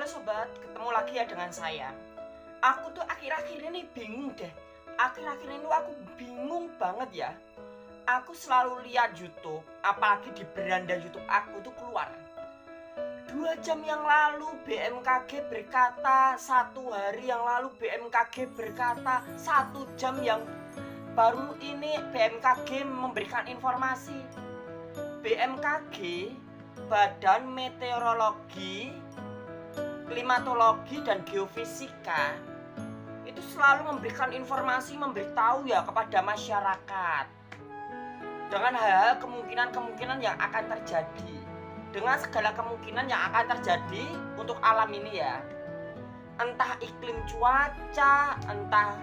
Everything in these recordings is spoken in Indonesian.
Halo sobat, ketemu lagi ya dengan saya. Aku tuh akhir-akhir ini bingung deh. Akhir-akhir ini aku bingung banget ya. Aku selalu lihat YouTube, apalagi di beranda YouTube aku tuh keluar 2 jam yang lalu BMKG berkata, 1 hari yang lalu BMKG berkata, 1 jam yang baru ini BMKG memberikan informasi. BMKG, Badan Meteorologi, Klimatologi dan Geofisika, itu selalu memberikan informasi, memberitahu ya kepada masyarakat dengan hal-hal kemungkinan-kemungkinan yang akan terjadi, dengan segala kemungkinan yang akan terjadi untuk alam ini ya. Entah iklim cuaca, entah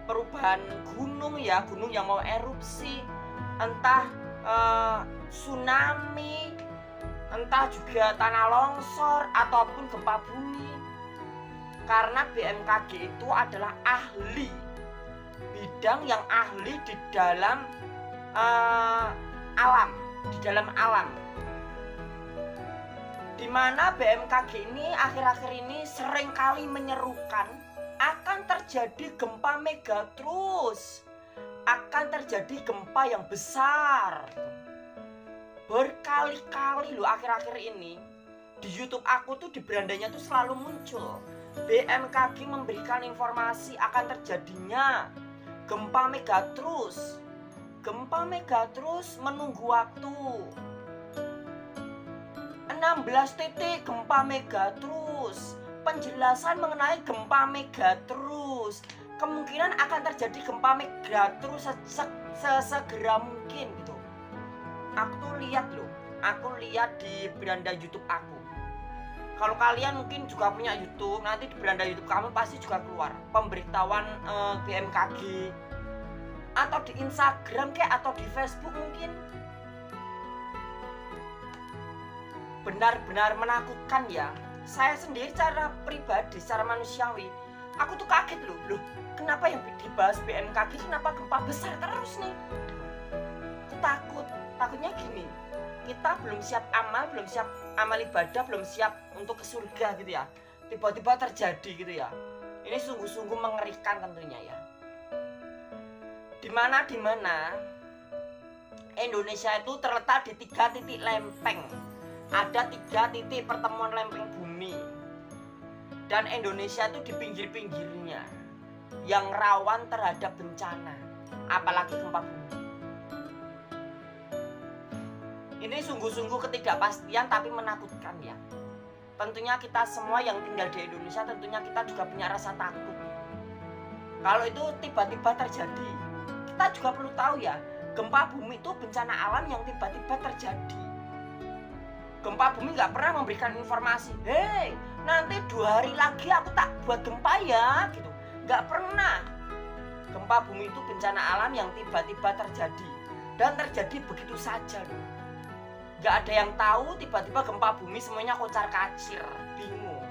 perubahan gunung ya, gunung yang mau erupsi, entah tsunami, entah juga tanah longsor ataupun gempa bumi. Karena BMKG itu adalah ahli, bidang yang ahli di dalam alam, dimana BMKG ini akhir-akhir ini seringkali menyerukan akan terjadi gempa megatrus, akan terjadi gempa yang besar. Berkali-kali loh akhir-akhir ini di YouTube aku tuh di berandanya tuh selalu muncul BMKG memberikan informasi akan terjadinya gempa megatrus. Gempa megatrus menunggu waktu 16 titik gempa megatrus. Penjelasan mengenai gempa megatrus, kemungkinan akan terjadi gempa megatrus sesegera mungkin gitu. Aku lihat di beranda YouTube aku. Kalau kalian mungkin juga punya YouTube, nanti di beranda YouTube kamu pasti juga keluar pemberitahuan BMKG, atau di Instagram kayak atau di Facebook mungkin. Benar-benar menakutkan ya. Saya sendiri secara pribadi, secara manusiawi, aku tuh kaget loh, kenapa yang dibahas BMKG kenapa gempa besar terus nih? Aku takutnya gini, kita belum siap amal ibadah, belum siap untuk ke surga gitu ya, tiba-tiba terjadi gitu ya. Ini sungguh-sungguh mengerikan tentunya ya. Dimana Indonesia itu terletak di 3 titik lempeng. Ada 3 titik pertemuan lempeng bumi, dan Indonesia itu di pinggir-pinggirnya yang rawan terhadap bencana, apalagi gempa bumi. Ini sungguh-sungguh ketidakpastian tapi menakutkan ya. Tentunya kita semua yang tinggal di Indonesia, tentunya kita juga punya rasa takut. Kalau itu tiba-tiba terjadi, kita juga perlu tahu ya, gempa bumi itu bencana alam yang tiba-tiba terjadi. Gempa bumi nggak pernah memberikan informasi, hei nanti 2 hari lagi aku tak buat gempa ya gitu. Nggak pernah. Gempa bumi itu bencana alam yang tiba-tiba terjadi, dan terjadi begitu saja loh. Gak ada yang tahu, tiba-tiba gempa bumi semuanya kocar-kacir, bingung.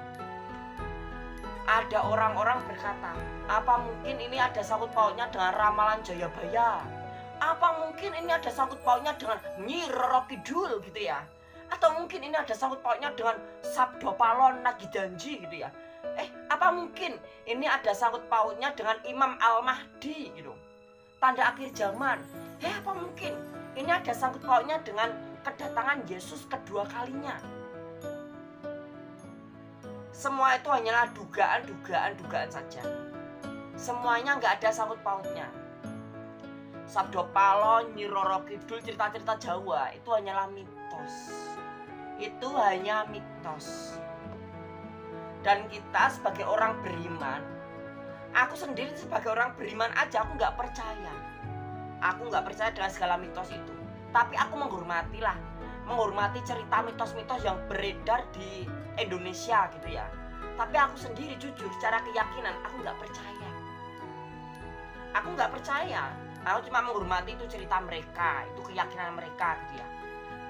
Ada orang-orang berkata, apa mungkin ini ada sangkut pautnya dengan ramalan Jayabaya? Apa mungkin ini ada sangkut pautnya dengan Nyi Roro Kidul gitu ya? Atau mungkin ini ada sangkut pautnya dengan Sabdo Palon Nagijanji gitu ya? Apa mungkin ini ada sangkut pautnya dengan Imam Al-Mahdi gitu, tanda akhir zaman? Apa mungkin ini ada sangkut pautnya dengan kedatangan Yesus kedua kalinya? Semua itu hanyalah dugaan saja. Semuanya nggak ada sangkut pautnya. Sabdo Palon, Nyi Roro Kidul, cerita-cerita Jawa itu hanyalah mitos. Itu hanya mitos. Dan kita sebagai orang beriman, aku sendiri sebagai orang beriman aja aku nggak percaya. Aku nggak percaya dengan segala mitos itu. Tapi aku menghormati cerita mitos-mitos yang beredar di Indonesia gitu ya. Tapi aku sendiri jujur secara keyakinan aku nggak percaya. Aku cuma menghormati itu cerita mereka, itu keyakinan mereka gitu ya.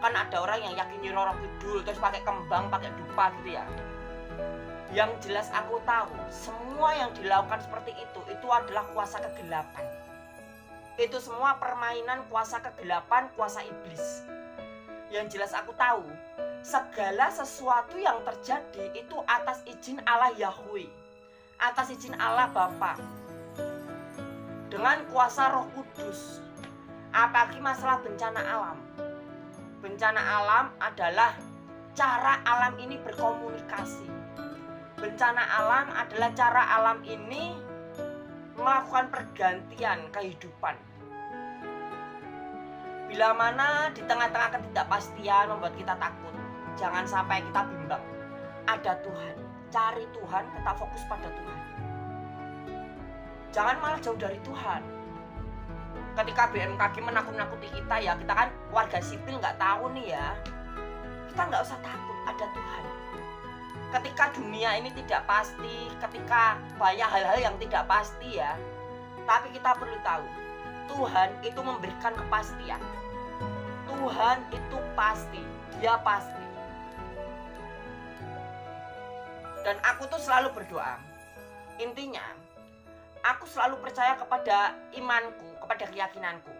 Kan ada orang yang yakin Nyi Roro Kidul terus pakai kembang, pakai dupa gitu ya. Yang jelas aku tahu semua yang dilakukan seperti itu adalah kuasa kegelapan. Itu semua permainan kuasa kegelapan, kuasa iblis. Yang jelas aku tahu segala sesuatu yang terjadi itu atas izin Allah Yahweh, atas izin Allah Bapa, dengan kuasa Roh Kudus. Apalagi masalah bencana alam. Bencana alam adalah cara alam ini berkomunikasi. Bencana alam adalah cara alam ini melakukan pergantian kehidupan. Bila mana di tengah-tengah ketidakpastian membuat kita takut, jangan sampai kita bimbang. Ada Tuhan, cari Tuhan, kita fokus pada Tuhan. Jangan malah jauh dari Tuhan. Ketika BMKG menakut-nakuti kita ya, kita kan warga sipil nggak tahu nih ya. Kita nggak usah takut, ada Tuhan. Ketika dunia ini tidak pasti, ketika banyak hal-hal yang tidak pasti ya, tapi kita perlu tahu, Tuhan itu memberikan kepastian. Tuhan itu pasti, Dia pasti. Dan aku tuh selalu berdoa. Intinya, aku selalu percaya kepada imanku, kepada keyakinanku.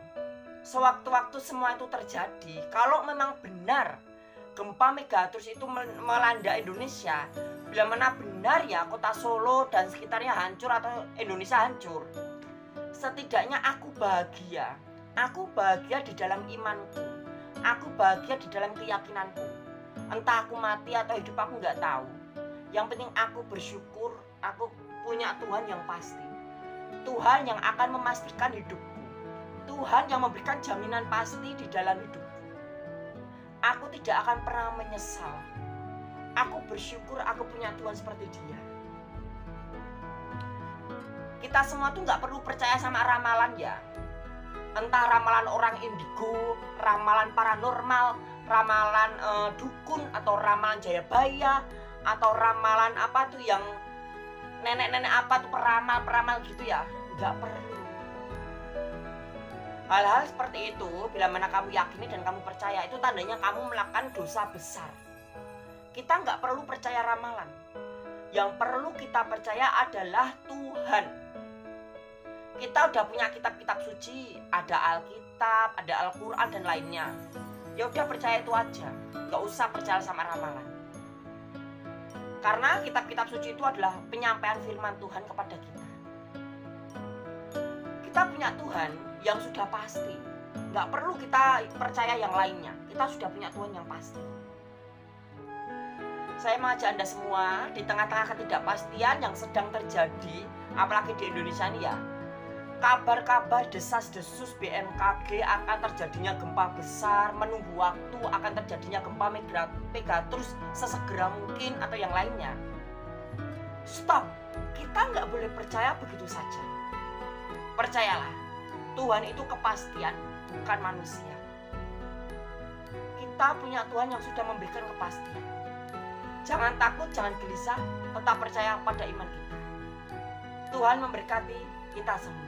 Sewaktu-waktu semua itu terjadi, kalau memang benar gempa megatrus itu melanda Indonesia, bila mana benar ya kota Solo dan sekitarnya hancur atau Indonesia hancur, setidaknya aku bahagia. Aku bahagia di dalam imanku. Aku bahagia di dalam keyakinanku. Entah aku mati atau hidup aku nggak tahu. Yang penting aku bersyukur, aku punya Tuhan yang pasti. Tuhan yang akan memastikan hidupku. Tuhan yang memberikan jaminan pasti di dalam hidupku. Aku tidak akan pernah menyesal. Aku bersyukur aku punya Tuhan seperti Dia. Kita semua tuh nggak perlu percaya sama ramalan ya. Entah ramalan orang indigo, ramalan paranormal, ramalan dukun, atau ramalan Jayabaya, atau ramalan apa tuh yang nenek-nenek apa tuh peramal gitu ya. Nggak perlu. Hal-hal seperti itu, bila mana kamu yakini dan kamu percaya, itu tandanya kamu melakukan dosa besar. Kita nggak perlu percaya ramalan. Yang perlu kita percaya adalah Tuhan. Kita udah punya kitab-kitab suci, ada Alkitab, ada Al-Quran dan lainnya. Ya udah percaya itu aja, nggak usah percaya sama ramalan. Karena kitab-kitab suci itu adalah penyampaian firman Tuhan kepada kita. Kita punya Tuhan yang sudah pasti, nggak perlu kita percaya yang lainnya. Kita sudah punya Tuhan yang pasti. Saya mengajak Anda semua di tengah-tengah ketidakpastian yang sedang terjadi, apalagi di Indonesia ini ya. Kabar-kabar desas-desus BMKG akan terjadinya gempa besar, menunggu waktu akan terjadinya gempa megatrus sesegera mungkin atau yang lainnya. Stop, kita nggak boleh percaya begitu saja. Percayalah, Tuhan itu kepastian, bukan manusia. Kita punya Tuhan yang sudah memberikan kepastian. Jangan takut, jangan gelisah, tetap percaya pada iman kita. Tuhan memberkati kita semua.